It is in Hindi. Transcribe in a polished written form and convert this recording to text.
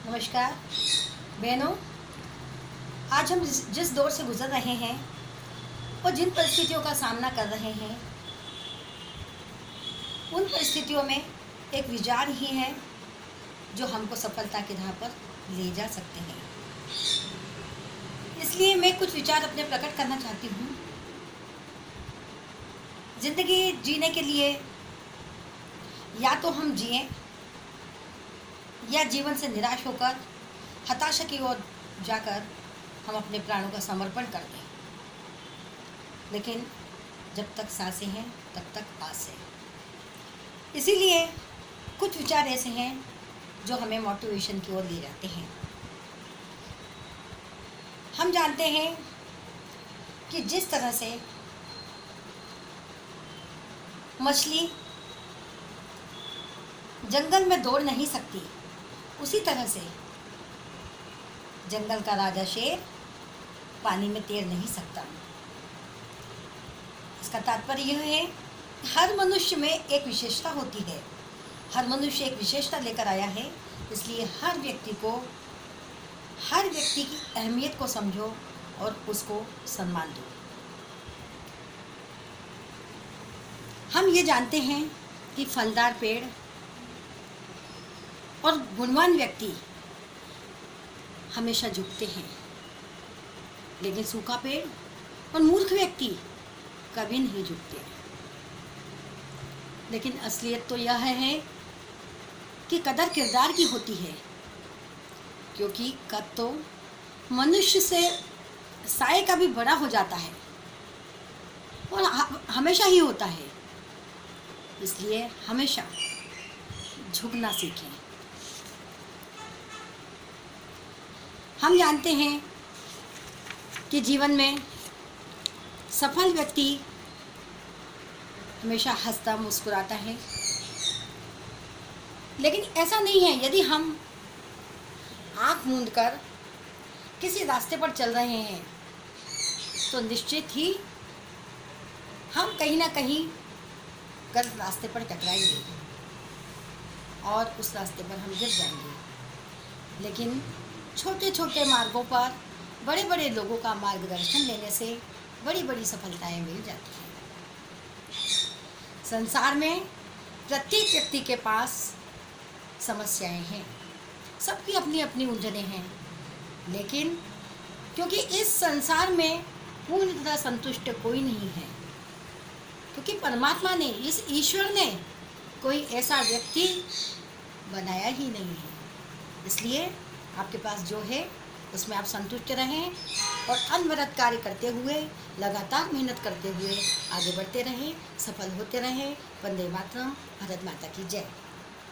नमस्कार बहनों। आज हम जिस दौर से गुजर रहे हैं और जिन परिस्थितियों का सामना कर रहे हैं, उन परिस्थितियों में एक विचार ही है जो हमको सफलता की राह पर ले जा सकते हैं। इसलिए मैं कुछ विचार अपने प्रकट करना चाहती हूँ। ज़िंदगी जीने के लिए या तो हम जिएं या जीवन से निराश होकर हताशा की ओर जाकर हम अपने प्राणों का समर्पण कर दें। लेकिन जब तक सांसें हैं तब तक आस है। इसीलिए कुछ विचार ऐसे हैं जो हमें मोटिवेशन की ओर ले जाते हैं। हम जानते हैं कि जिस तरह से मछली जंगल में दौड़ नहीं सकती, उसी तरह से जंगल का राजा शेर पानी में तैर नहीं सकता। इसका तात्पर्य यह है कि हर मनुष्य में एक विशेषता होती है। हर मनुष्य एक विशेषता लेकर आया है। इसलिए हर व्यक्ति की अहमियत को समझो और उसको सम्मान दो। हम ये जानते हैं कि फलदार पेड़ और गुणवान व्यक्ति हमेशा झुकते हैं, लेकिन सूखा पेड़ और मूर्ख व्यक्ति कभी नहीं झुकते। लेकिन असलियत तो यह है कि कदर किरदार की होती है, क्योंकि कद तो मनुष्य से साये का भी बड़ा हो जाता है और हमेशा ही होता है। इसलिए हमेशा झुकना सीखें। हम जानते हैं कि जीवन में सफल व्यक्ति हमेशा हंसता मुस्कुराता है, लेकिन ऐसा नहीं है। यदि हम आँख मूंद कर किसी रास्ते पर चल रहे हैं तो निश्चित ही हम कहीं ना कहीं गलत रास्ते पर टकराएंगे और उस रास्ते पर हम गिर जाएंगे। लेकिन छोटे छोटे मार्गों पर बड़े बड़े लोगों का मार्गदर्शन लेने से बड़ी बड़ी सफलताएं मिल जाती हैं। संसार में प्रत्येक व्यक्ति के पास समस्याएं हैं, सबकी अपनी अपनी उलझनें हैं, लेकिन क्योंकि इस संसार में पूर्ण तरह संतुष्ट कोई नहीं है, क्योंकि परमात्मा ने, इस ईश्वर ने कोई ऐसा व्यक्ति बनाया ही नहीं है। इसलिए आपके पास जो है उसमें आप संतुष्ट रहें और अनवरत कार्य करते हुए, लगातार मेहनत करते हुए आगे बढ़ते रहें, सफल होते रहें। वंदे मातरम। भारत माता की जय।